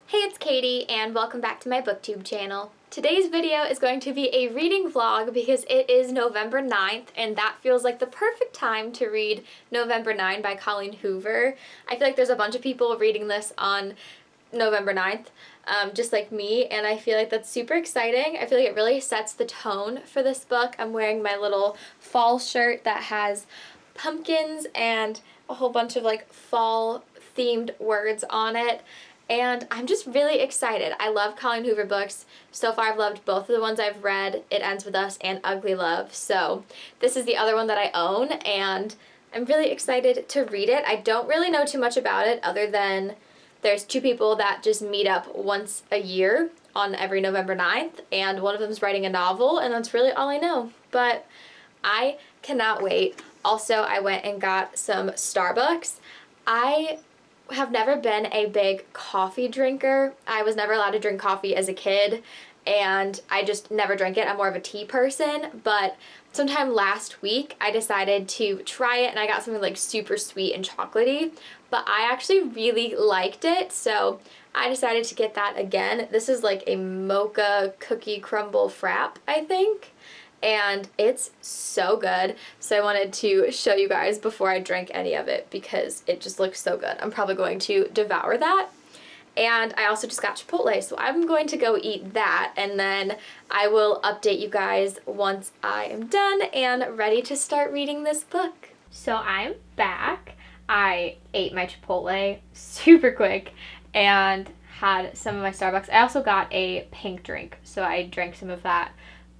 Hey, it's Katie, and welcome back to my booktube channel. Today's video is going to be a reading vlog because it is November 9th, and that feels like the perfect time to read November 9 by Colleen Hoover. I feel like there's a bunch of people reading this on November 9th, just like me, and I feel like that's super exciting. I feel like it really sets the tone for this book. I'm wearing my little fall shirt that has pumpkins and a whole bunch of like fall themed words on it. And I'm just really excited. I love Colleen Hoover books. So far I've loved both of the ones I've read, It Ends With Us and Ugly Love. So this is the other one that I own, and I'm really excited to read it. I don't really know too much about it other than there's two people that just meet up once a year on every November 9th, and one of them's writing a novel, and that's really all I know. But I cannot wait. Also, I went and got some Starbucks. I have never been a big coffee drinker. I was never allowed to drink coffee as a kid, and I just never drank it. I'm more of a tea person, but sometime last week I decided to try it, and I got something like super sweet and chocolatey, but I actually really liked it, so I decided to get that again. This is like a mocha cookie crumble frap, I think, and it's so good. So I wanted to show you guys before I drank any of it because it just looks so good. I'm probably going to devour that. And I also just got Chipotle, so I'm going to go eat that, and then I will update you guys once I am done and ready to start reading this book. So I'm back. I ate my Chipotle super quick and had some of my Starbucks. I also got a pink drink, so I drank some of that.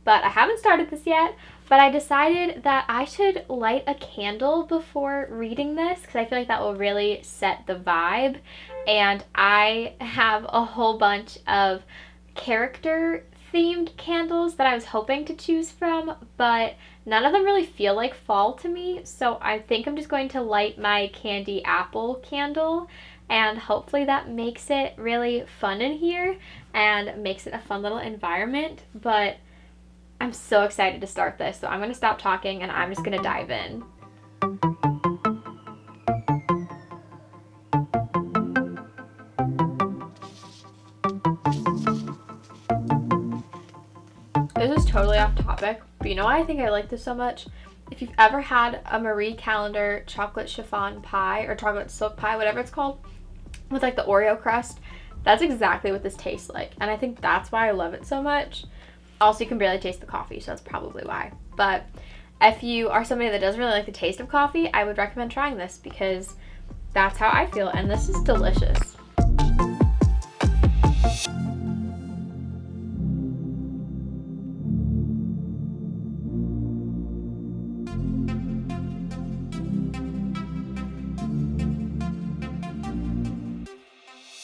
But I haven't started this yet, but I decided that I should light a candle before reading this because I feel like that will really set the vibe. And I have a whole bunch of character themed candles that I was hoping to choose from, but none of them really feel like fall to me, so I think I'm just going to light my candy apple candle, and hopefully that makes it really fun in here and makes it a fun little environment. But I'm so excited to start this, so I'm going to stop talking and I'm just going to dive in. This is totally off topic, but you know why I think I like this so much? If you've ever had a Marie Callender chocolate chiffon pie or chocolate silk pie, whatever it's called, with like the Oreo crust, that's exactly what this tastes like, and I think that's why I love it so much. Also, you can barely taste the coffee, so that's probably why. But if you are somebody that doesn't really like the taste of coffee, I would recommend trying this because that's how I feel, and this is delicious.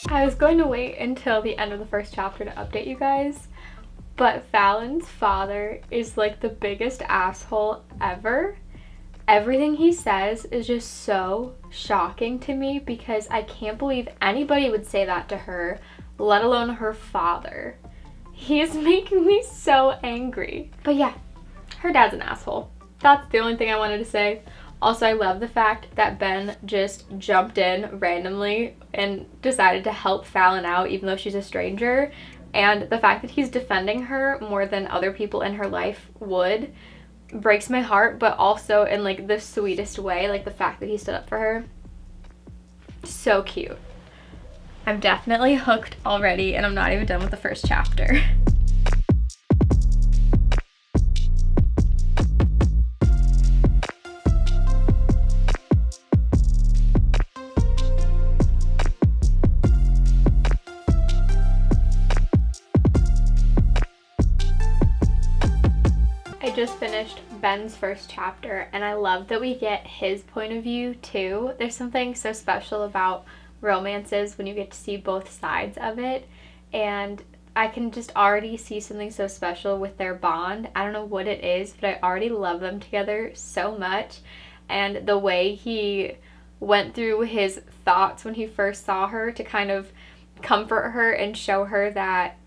I was going to wait until the end of the first chapter to update you guys, but Fallon's father is like the biggest asshole ever. Everything he says is just so shocking to me because I can't believe anybody would say that to her, let alone her father. He is making me so angry. But yeah, her dad's an asshole. That's the only thing I wanted to say. Also, I love the fact that Ben just jumped in randomly and decided to help Fallon out even though she's a stranger. And the fact that he's defending her more than other people in her life would breaks my heart, but also in like the sweetest way, like the fact that he stood up for her. So cute. I'm definitely hooked already, and I'm not even done with the first chapter. Just finished Ben's first chapter, and I love that we get his point of view too. There's something so special about romances when you get to see both sides of it, and I can just already see something so special with their bond. I don't know what it is, but I already love them together so much, and the way he went through his thoughts when he first saw her to kind of comfort her and show her that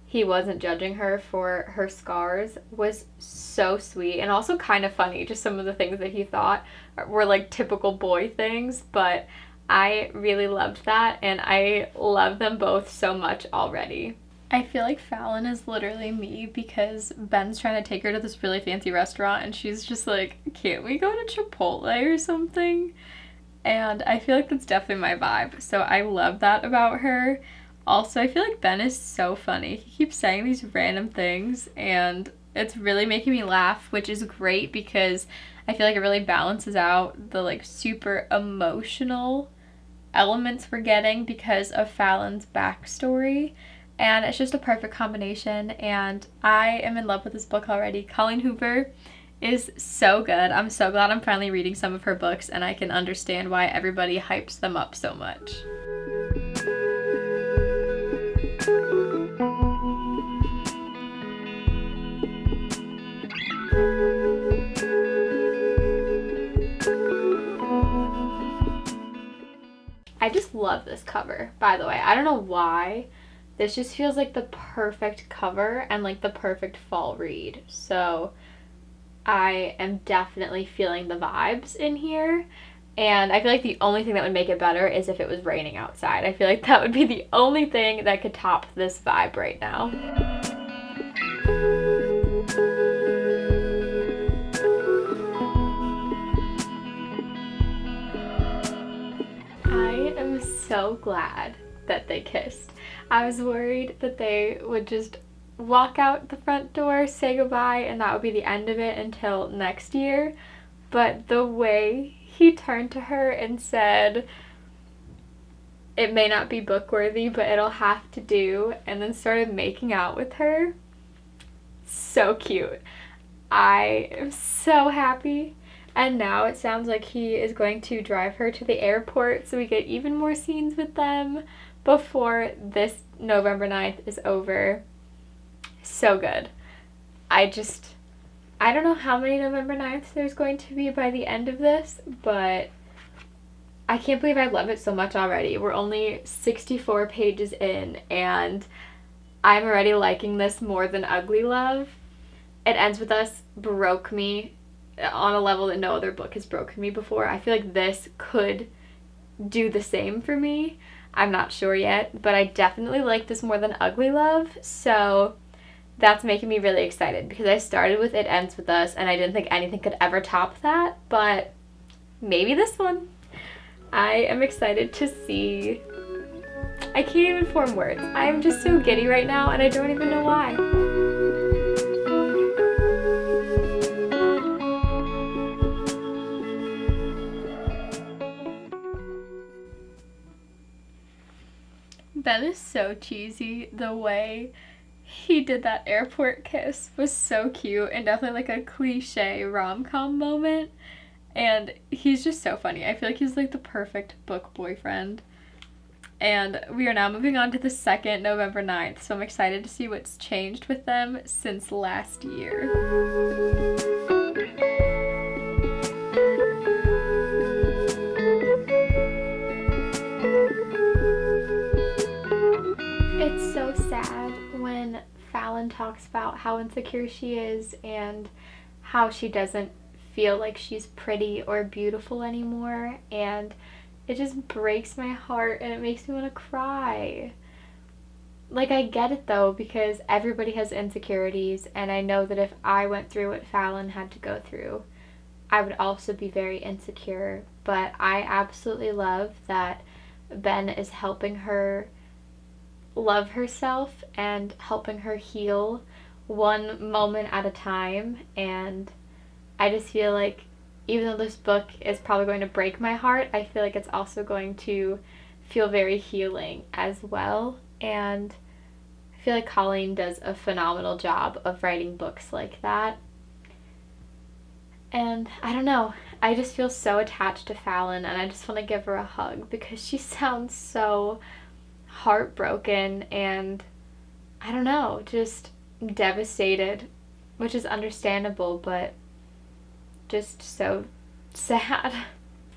he wasn't judging her for her scars was so sweet, and also kind of funny. Just some of the things that he thought were like typical boy things, but I really loved that, and I love them both so much already. I feel like Fallon is literally me because Ben's trying to take her to this really fancy restaurant and she's just like, can't we go to Chipotle or something? And I feel like that's definitely my vibe. So I love that about her. Also, I feel like Ben is so funny. He keeps saying these random things and it's really making me laugh, which is great because I feel like it really balances out the like super emotional elements we're getting because of Fallon's backstory. And it's just a perfect combination, and I am in love with this book already. Colleen Hoover is so good. I'm so glad I'm finally reading some of her books, and I can understand why everybody hypes them up so much. I just love this cover, by the way. I don't know why. This just feels like the perfect cover and like the perfect fall read. So I am definitely feeling the vibes in here. And I feel like the only thing that would make it better is if it was raining outside. I feel like that would be the only thing that could top this vibe right now. I am so glad that they kissed. I was worried that they would just walk out the front door, say goodbye, and that would be the end of it until next year. But the way he turned to her and said, it may not be book worthy, but it'll have to do, and then started making out with her, so cute. I am so happy. And now it sounds like he is going to drive her to the airport so we get even more scenes with them before this November 9th is over. So good. I don't know how many November 9ths there's going to be by the end of this, but I can't believe I love it so much already. We're only 64 pages in, and I'm already liking this more than Ugly Love. It Ends With Us broke me on a level that no other book has broken me before. I feel like this could do the same for me. I'm not sure yet, but I definitely like this more than Ugly Love, so that's making me really excited because I started with It Ends With Us and I didn't think anything could ever top that, but maybe this one. I am excited to see. I can't even form words. I am just so giddy right now and I don't even know why. Ben is so cheesy. The way he did that airport kiss was so cute and definitely like a cliche rom-com moment. And he's just so funny. I feel like he's like the perfect book boyfriend. And we are now moving on to the second November 9th, so I'm excited to see what's changed with them since last year. It's so sad when Fallon talks about how insecure she is and how she doesn't feel like she's pretty or beautiful anymore, and it just breaks my heart and it makes me want to cry. Like, I get it though, because everybody has insecurities, and I know that if I went through what Fallon had to go through, I would also be very insecure. But I absolutely love that Ben is helping her love herself and helping her heal one moment at a time. And I just feel like even though this book is probably going to break my heart, I feel like it's also going to feel very healing as well. And I feel like Colleen does a phenomenal job of writing books like that. And I don't know, I just feel so attached to Fallon, and I just want to give her a hug because she sounds so heartbroken and, I don't know, just devastated, which is understandable, but just so sad.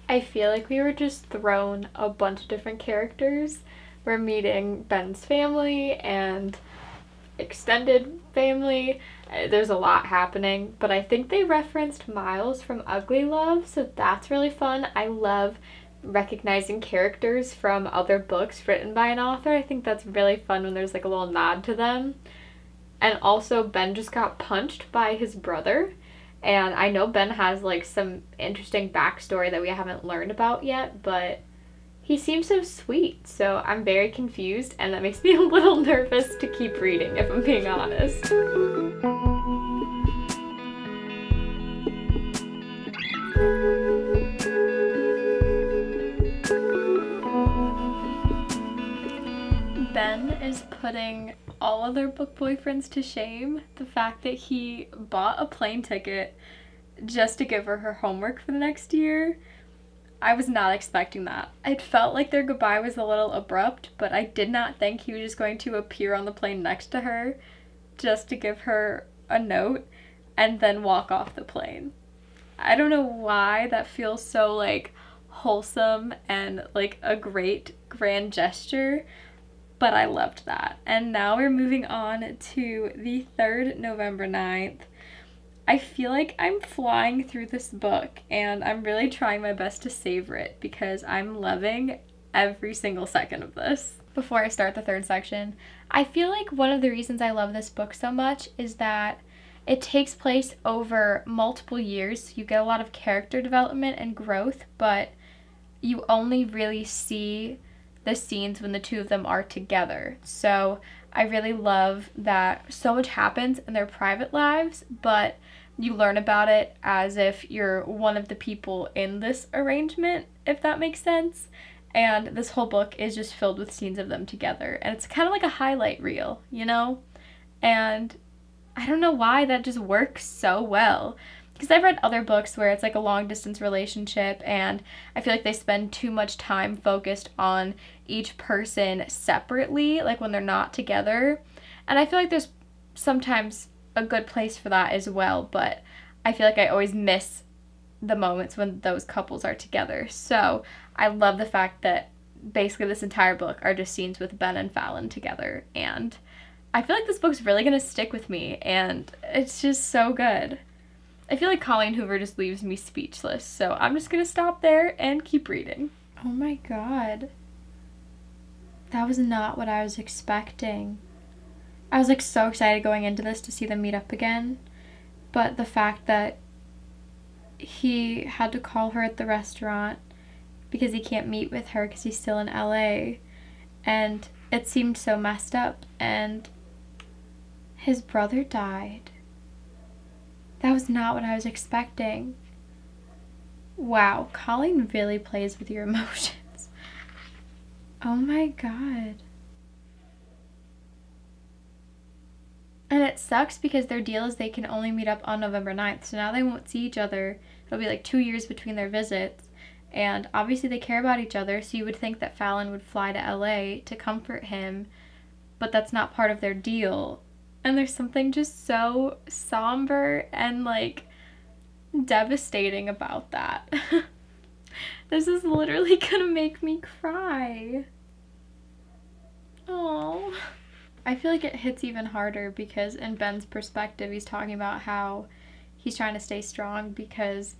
I feel like we were just thrown a bunch of different characters. We're meeting Ben's family and extended family. There's a lot happening, but I think they referenced Miles from Ugly Love, so that's really fun. I love recognizing characters from other books written by an author. I think that's really fun when there's like a little nod to them. And also, Ben just got punched by his brother. And I know Ben has like some interesting backstory that we haven't learned about yet, but he seems so sweet. So I'm very confused, and that makes me a little nervous to keep reading, if I'm being honest. Ben is putting all other book boyfriends to shame. The fact that he bought a plane ticket just to give her homework for the next year. I was not expecting that. It felt like their goodbye was a little abrupt, but I did not think he was just going to appear on the plane next to her just to give her a note and then walk off the plane. I don't know why that feels so like wholesome and like a great grand gesture, but I loved that. And now we're moving on to the third November 9th. I feel like I'm flying through this book, and I'm really trying my best to savor it because I'm loving every single second of this. Before I start the third section, I feel like one of the reasons I love this book so much is that it takes place over multiple years. You get a lot of character development and growth, but you only really see the scenes when the two of them are together. So I really love that so much happens in their private lives, but you learn about it as if you're one of the people in this arrangement, if that makes sense. And this whole book is just filled with scenes of them together. And it's kind of like a highlight reel, you know? And I don't know why that just works so well. Because I've read other books where it's like a long distance relationship, and I feel like they spend too much time focused on each person separately, like when they're not together. And I feel like there's sometimes a good place for that as well, but I feel like I always miss the moments when those couples are together. So I love the fact that basically this entire book are just scenes with Ben and Fallon together, and I feel like this book's really gonna stick with me, and it's just so good. I feel like Colleen Hoover just leaves me speechless, so I'm just gonna stop there and keep reading. Oh my god. That was not what I was expecting. I was like so excited going into this to see them meet up again, but the fact that he had to call her at the restaurant because he can't meet with her because he's still in LA, and it seemed so messed up, and his brother died. That was not what I was expecting. Wow, Colleen really plays with your emotions. Oh my god. And it sucks because their deal is they can only meet up on November 9th, so now they won't see each other. It'll be like 2 years between their visits, and obviously they care about each other, so you would think that Fallon would fly to LA to comfort him, but that's not part of their deal. And there's something just so somber and like devastating about that. This is literally gonna make me cry. Oh, I feel like it hits even harder because in Ben's perspective, he's talking about how he's trying to stay strong because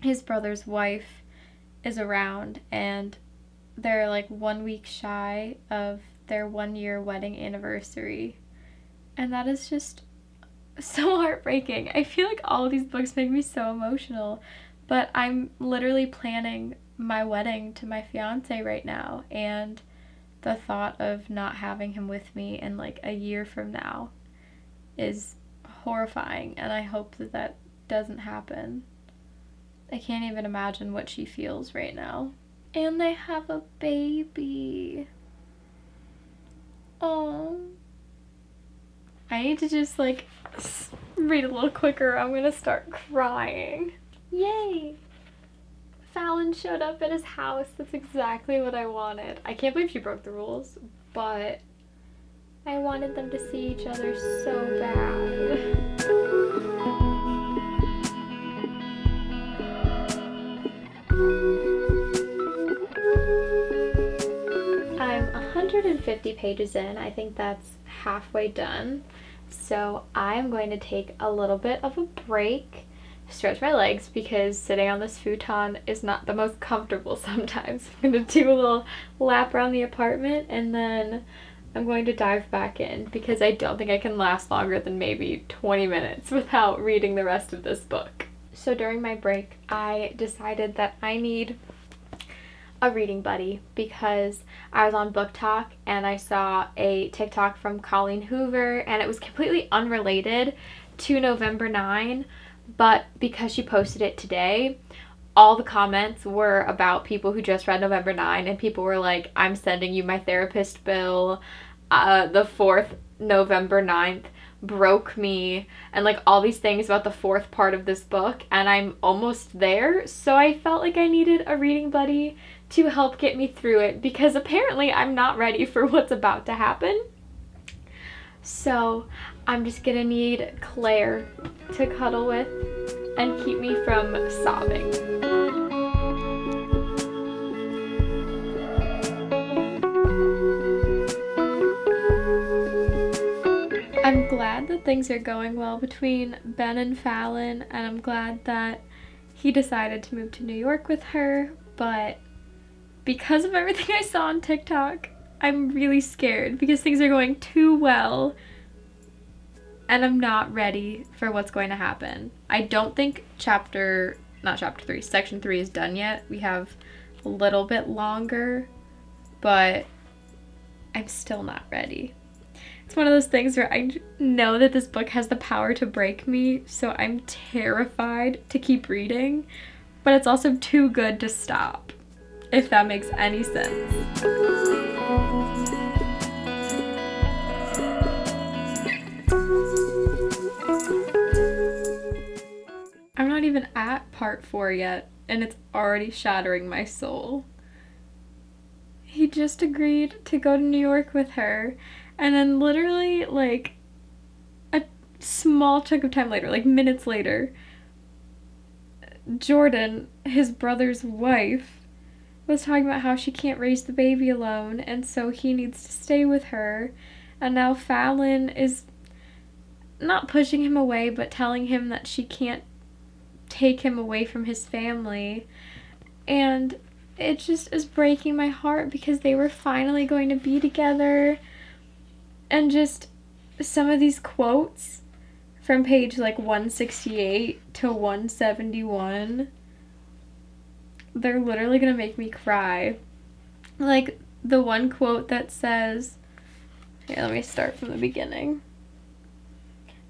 his brother's wife is around, and they're like 1 week shy of their 1-year wedding anniversary. And that is just so heartbreaking. I feel like all of these books make me so emotional, but I'm literally planning my wedding to my fiance right now, and the thought of not having him with me in like a year from now is horrifying, and I hope that that doesn't happen. I can't even imagine what she feels right now. And they have a baby. Oh. I need to just like read a little quicker. I'm gonna start crying. Yay! Fallon showed up at his house. That's exactly what I wanted. I can't believe she broke the rules, but I wanted them to see each other so bad. I'm 150 pages in. I think that's halfway done. So I'm going to take a little bit of a break stretch my legs because sitting on this futon is not the most comfortable sometimes. I'm going to do a little lap around the apartment and then I'm going to dive back in because I don't think I can last longer than maybe 20 minutes without reading the rest of this book. So during my break, I decided that I need a reading buddy because I was on Book Talk and I saw a TikTok from Colleen Hoover and it was completely unrelated to November 9, but because she posted it today, all the comments were about people who just read November 9 and people were like, I'm sending you my therapist bill, the 4th November 9th broke me, and like all these things about the 4th part of this book, and I'm almost there, so I felt like I needed a reading buddy to help get me through it because apparently I'm not ready for what's about to happen. So I'm just gonna need Claire to cuddle with and keep me from sobbing. I'm glad that things are going well between Ben and Fallon, and I'm glad that he decided to move to New York with her, but because of everything I saw on TikTok, I'm really scared because things are going too well and I'm not ready for what's going to happen. I don't think section 3 is done yet. We have a little bit longer, but I'm still not ready. It's one of those things where I know that this book has the power to break me, so I'm terrified to keep reading, but it's also too good to stop, if that makes any sense. I'm not even at part 4 yet, and it's already shattering my soul. He just agreed to go to New York with her, and then literally, like, a small chunk of time later, like minutes later, Jordan, his brother's wife, was talking about how she can't raise the baby alone, and so he needs to stay with her, and now Fallon is not pushing him away, but telling him that she can't take him away from his family, and it just is breaking my heart because they were finally going to be together. And just some of these quotes from page like 168 to 171, they're literally gonna make me cry. Like the one quote that says, here, let me start from the beginning.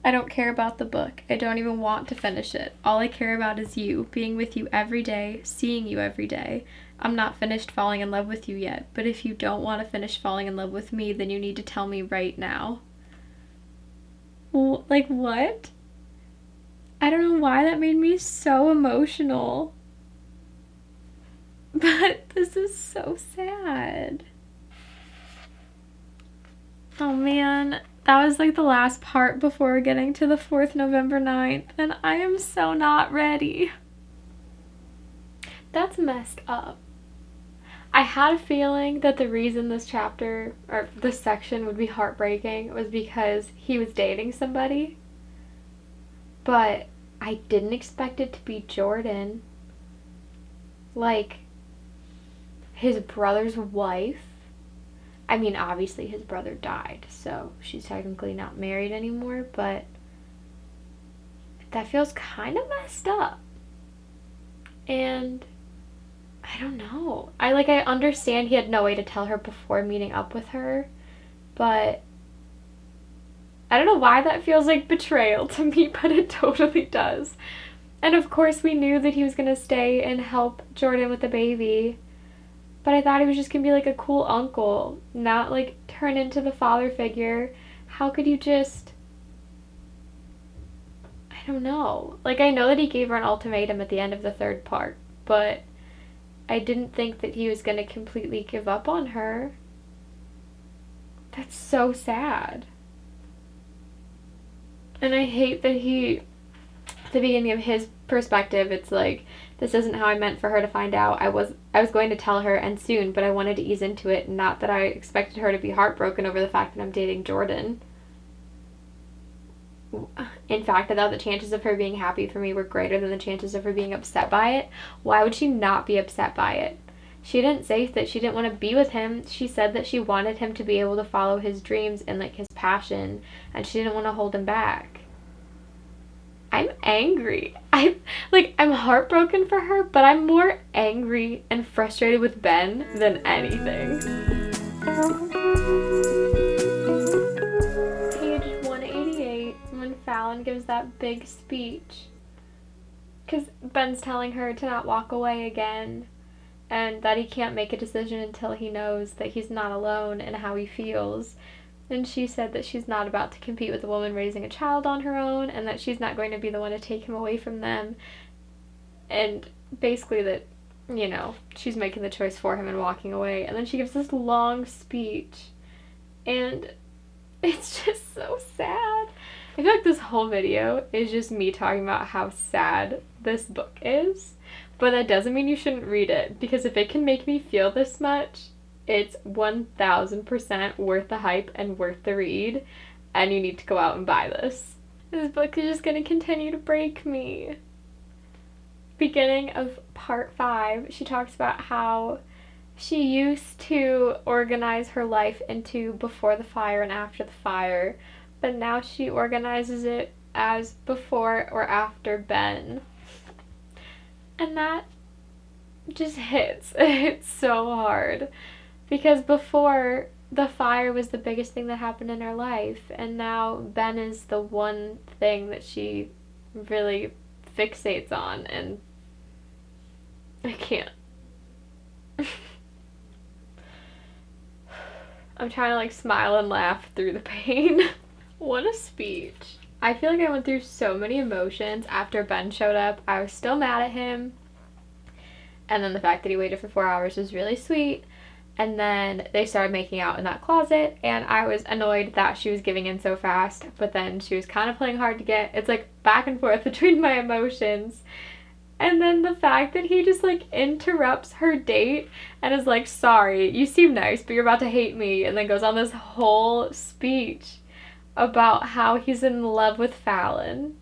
I don't care about the book. I don't even want to finish it. All I care about is you, being with you every day, seeing you every day. I'm not finished falling in love with you yet, but if you don't want to finish falling in love with me, then you need to tell me right now. Like, what? I don't know why that made me so emotional. But this is so sad. Oh man, that was like the last part before getting to the 4th November 9th, and I am so not ready. That's messed up. I had a feeling that the reason this chapter, or this section, would be heartbreaking was because he was dating somebody. But I didn't expect it to be Jordan. Like, his brother's wife. I mean, obviously his brother died, so she's technically not married anymore, but that feels kind of messed up. And I don't know. I understand he had no way to tell her before meeting up with her, but I don't know why that feels like betrayal to me, but it totally does. And of course we knew that he was going to stay and help Jordan with the baby, but I thought he was just going to be like a cool uncle, not like turn into the father figure. How could you just... I don't know. Like, I know that he gave her an ultimatum at the end of the 3rd part, but I didn't think that he was going to completely give up on her. That's so sad. And I hate that he, at the beginning of his perspective, it's like, this isn't how I meant for her to find out. I was going to tell her and soon, but I wanted to ease into it, not that I expected her to be heartbroken over the fact that I'm dating Jordan. in fact, I thought the chances of her being happy for me were greater than the chances of her being upset by it. Why would she not be upset by it? She didn't say that she didn't want to be with him. She said that she wanted him to be able to follow his dreams and like his passion, and she didn't want to hold him back. I'm angry. I'm heartbroken for her, but I'm more angry and frustrated with Ben than anything. Page 188, when Fallon gives that big speech. Because Ben's telling her to not walk away again, and that he can't make a decision until he knows that he's not alone and how he feels. And she said that she's not about to compete with a woman raising a child on her own, and that she's not going to be the one to take him away from them. And basically that, you know, she's making the choice for him and walking away. And then she gives this long speech, and it's just so sad. I feel like this whole video is just me talking about how sad this book is, but that doesn't mean you shouldn't read it, because if it can make me feel this much, it's 1000% worth the hype and worth the read, and you need to go out and buy this. This book is just going to continue to break me. Beginning of part 5, she talks about how she used to organize her life into before the fire and after the fire, but now she organizes it as before or after Ben. And that just hits. It hits so hard. Because before, the fire was the biggest thing that happened in her life, and now Ben is the one thing that she really fixates on, and I can't. I'm trying to like smile and laugh through the pain. What a speech. I feel like I went through so many emotions after Ben showed up. I was still mad at him, and then the fact that he waited for 4 hours was really sweet. And then they started making out in that closet, and I was annoyed that she was giving in so fast, but then she was kind of playing hard to get. It's like back and forth between my emotions. And then the fact that he just like interrupts her date and is like, sorry, you seem nice, but you're about to hate me, and then goes on this whole speech about how he's in love with Fallon.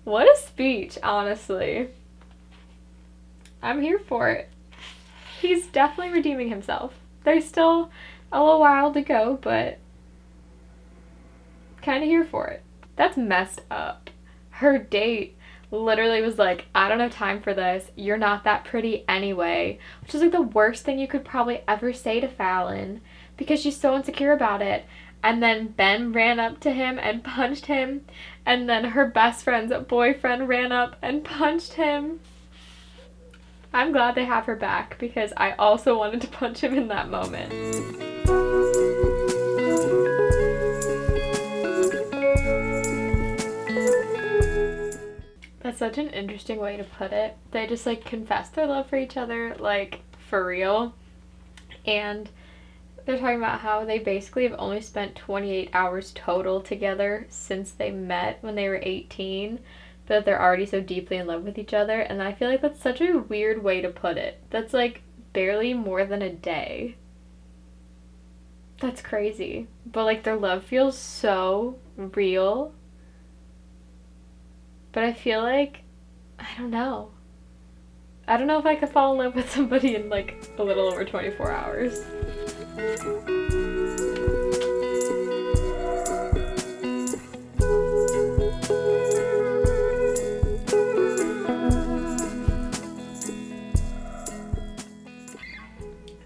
What a speech, honestly. I'm here for it. He's definitely redeeming himself. There's still a little while to go, but kind of here for it. That's messed up. Her date literally was like, I don't have time for this. You're not that pretty anyway. Which is like the worst thing you could probably ever say to Fallon, because she's so insecure about it. And then Ben ran up to him and punched him. And then her best friend's boyfriend ran up and punched him. I'm glad they have her back, because I also wanted to punch him in that moment. That's such an interesting way to put it. They just like confess their love for each other, like for real. And they're talking about how they basically have only spent 28 hours total together since they met when they were 18. That they're already so deeply in love with each other, and I feel like that's such a weird way to put it. That's like barely more than a day. That's crazy. But like their love feels so real. But I feel like, I don't know. I don't know if I could fall in love with somebody in like a little over 24 hours.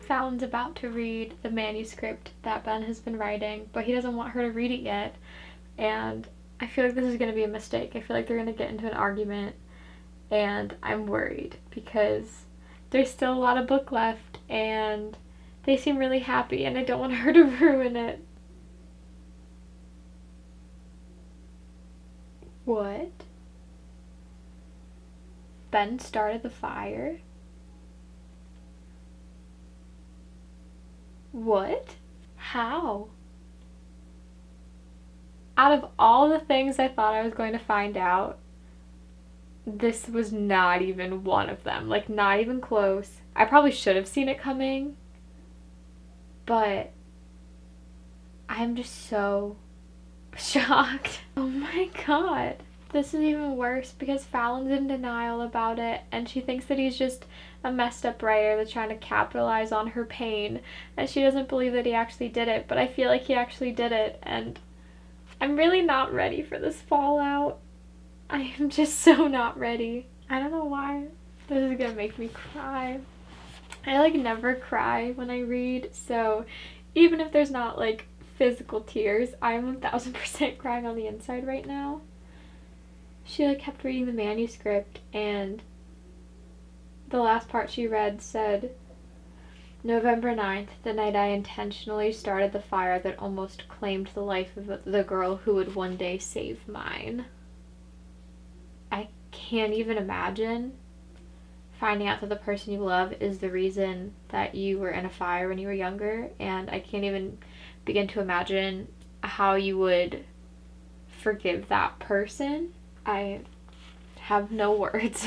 Fallon's about to read the manuscript that Ben has been writing, but he doesn't want her to read it yet, and I feel like this is going to be a mistake. I feel like they're going to get into an argument, and I'm worried because there's still a lot of book left, and they seem really happy, and I don't want her to ruin it. What? Ben started the fire? What? How? Out of all the things I thought I was going to find out, this was not even one of them. Like, not even close. I probably should have seen it coming, but I'm just so shocked. Oh my god. This is even worse because Fallon's in denial about it, and she thinks that he's just a messed up writer that's trying to capitalize on her pain, and she doesn't believe that he actually did it, but I feel like he actually did it, and I'm really not ready for this fallout. I am just so not ready. I don't know why. This is gonna make me cry. I like never cry when I read, so even if there's not like physical tears, I'm 1000% crying on the inside right now. She like kept reading the manuscript, and the last part she read said, November 9th, the night I intentionally started the fire that almost claimed the life of the girl who would one day save mine. I can't even imagine finding out that the person you love is the reason that you were in a fire when you were younger, and I can't even begin to imagine how you would forgive that person. I have no words.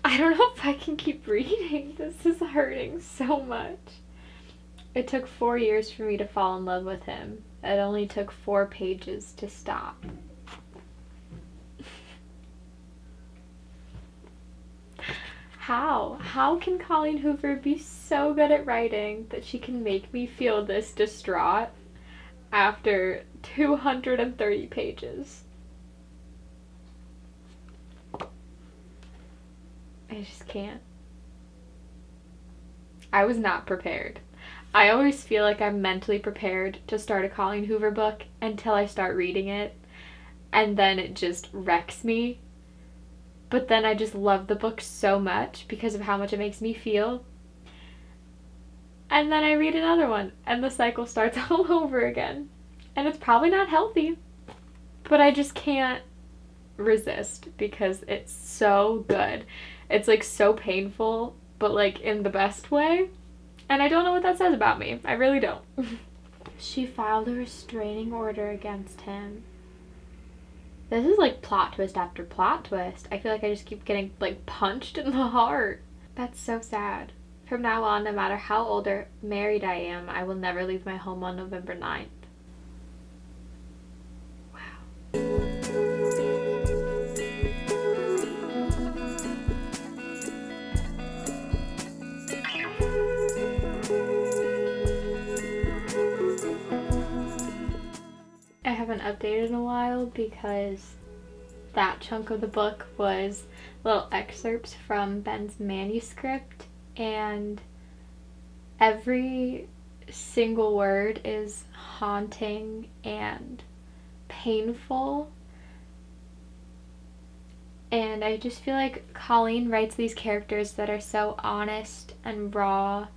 I don't know if I can keep reading. This is hurting so much. It took 4 years for me to fall in love with him. It only took 4 pages to stop. How? How can Colleen Hoover be so good at writing that she can make me feel this distraught after 230 pages? I just can't. I was not prepared. I always feel like I'm mentally prepared to start a Colleen Hoover book until I start reading it, and then it just wrecks me. But then I just love the book so much because of how much it makes me feel. And then I read another one, and the cycle starts all over again. And it's probably not healthy, but I just can't resist because it's so good. It's like so painful, but like in the best way. And I don't know what that says about me. I really don't. She filed a restraining order against him. This is like plot twist after plot twist. I feel like I just keep getting like punched in the heart. That's so sad. From now on, no matter how old or married I am, I will never leave my home on November 9th. Wow. I haven't updated in a while because that chunk of the book was little excerpts from Ben's manuscript, and every single word is haunting and painful. And I just feel like Colleen writes these characters that are so honest and raw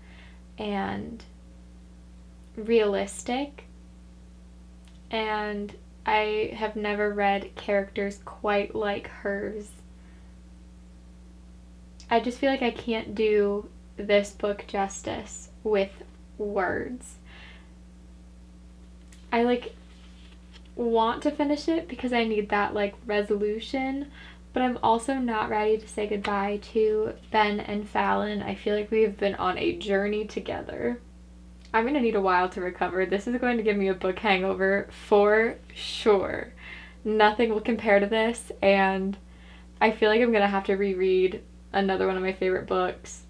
and realistic. And I have never read characters quite like hers. I just feel like I can't do this book justice with words. I like want to finish it because I need that like resolution, but I'm also not ready to say goodbye to Ben and Fallon. I feel like we have been on a journey together. I'm going to need a while to recover. This is going to give me a book hangover for sure. Nothing will compare to this, and I feel like I'm going to have to reread another one of my favorite books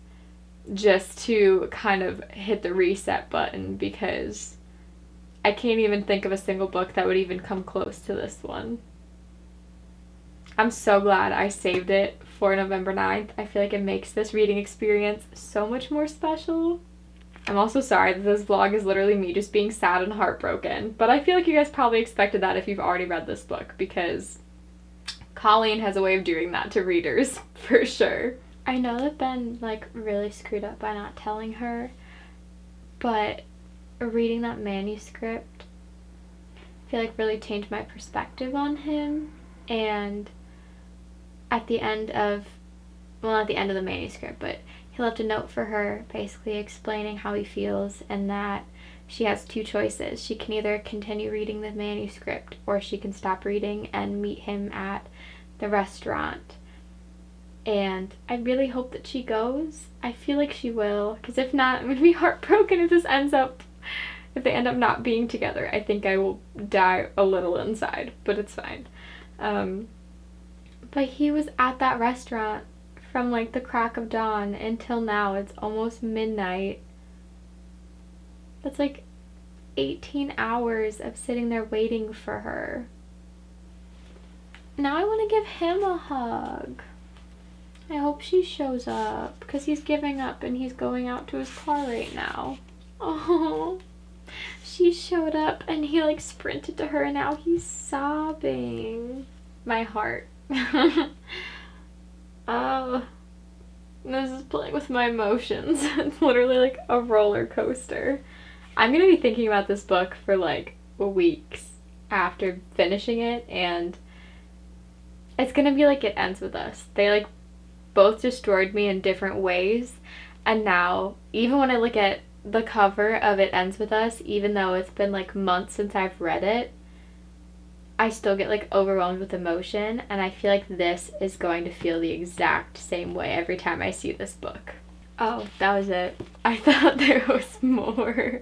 just to kind of hit the reset button, because I can't even think of a single book that would even come close to this one. I'm so glad I saved it for November 9th. I feel like it makes this reading experience so much more special. I'm also sorry that this vlog is literally me just being sad and heartbroken, but I feel like you guys probably expected that if you've already read this book, because Colleen has a way of doing that to readers, for sure. I know that Ben, like, really screwed up by not telling her, but reading that manuscript, I feel like really changed my perspective on him, and at the end of, well, not the end of the manuscript, but he left a note for her basically explaining how he feels and that she has 2 choices. She can either continue reading the manuscript or she can stop reading and meet him at the restaurant. and I really hope that she goes. I feel like she will, because if not, I'm going to be heartbroken if they end up not being together. I think I will die a little inside, but it's fine. But he was at that restaurant from like the crack of dawn until now. It's almost midnight. That's like 18 hours of sitting there waiting for her. Now I want to give him a hug. I hope she shows up, because he's giving up and he's going out to his car right now. Oh, she showed up and he like sprinted to her and now he's sobbing. My heart. Oh, this is playing with my emotions. It's literally like a roller coaster. I'm gonna be thinking about this book for like weeks after finishing it, and it's gonna be like It Ends With Us. They like both destroyed me in different ways, and now even when I look at the cover of It Ends With Us, even though it's been like months since I've read it, I still get like overwhelmed with emotion, and I feel like this is going to feel the exact same way every time I see this book. Oh, that was it. I thought there was more.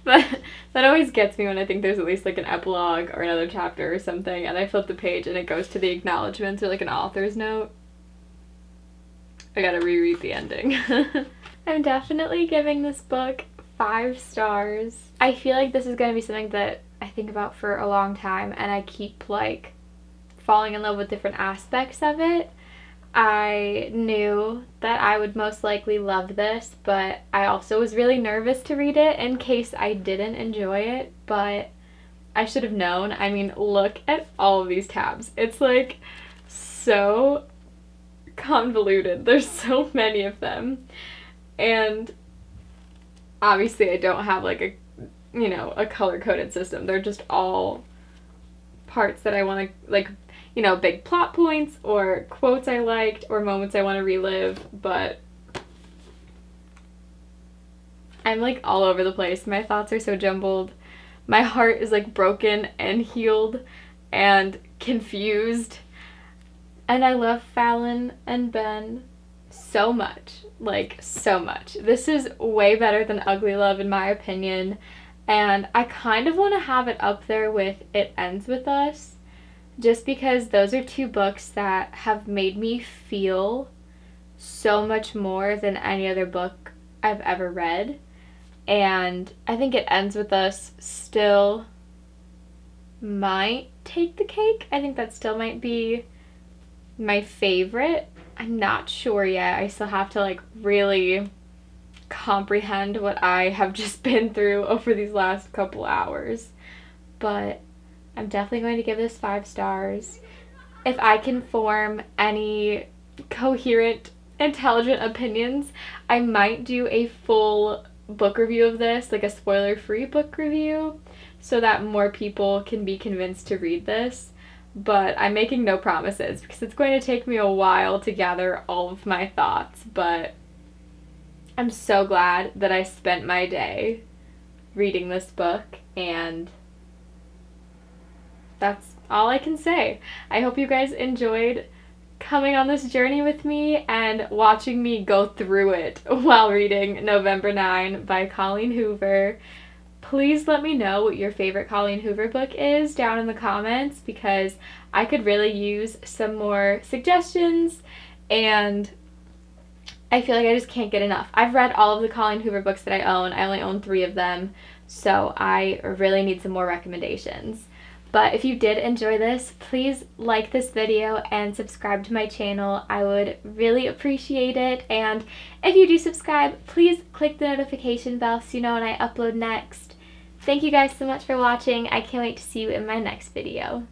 But that always gets me when I think there's at least like an epilogue or another chapter or something, and I flip the page and it goes to the acknowledgments or like an author's note. I gotta reread the ending. I'm definitely giving this book 5 stars. I feel like this is gonna be something that I think about for a long time, and I keep like falling in love with different aspects of it. I knew that I would most likely love this, but I also was really nervous to read it in case I didn't enjoy it, but I should have known. I mean, look at all of these tabs. It's like so convoluted. There's so many of them. And obviously I don't have like a color-coded system. They're just all parts that I want to like, big plot points or quotes I liked or moments I want to relive, but I'm like all over the place. My thoughts are so jumbled. My heart is like broken and healed and confused. And I love Fallon and Ben so much. Like, so much. This is way better than Ugly Love in my opinion. And I kind of want to have it up there with It Ends With Us, just because those are 2 books that have made me feel so much more than any other book I've ever read. And I think It Ends With Us still might take the cake. I think that still might be my favorite. I'm not sure yet. I still have to like really comprehend what I have just been through over these last couple hours. But I'm definitely going to give this 5 stars. If I can form any coherent, intelligent opinions, I might do a full book review of this, like a spoiler-free book review, so that more people can be convinced to read this. But I'm making no promises because it's going to take me a while to gather all of my thoughts, but I'm so glad that I spent my day reading this book, and that's all I can say. I hope you guys enjoyed coming on this journey with me and watching me go through it while reading November 9 by Colleen Hoover. Please let me know what your favorite Colleen Hoover book is down in the comments, because I could really use some more suggestions, and I feel like I just can't get enough. I've read all of the Colleen Hoover books that I own. I only own 3 of them, so I really need some more recommendations. But if you did enjoy this, please like this video and subscribe to my channel. I would really appreciate it. And if you do subscribe, please click the notification bell so you know when I upload next. Thank you guys so much for watching. I can't wait to see you in my next video.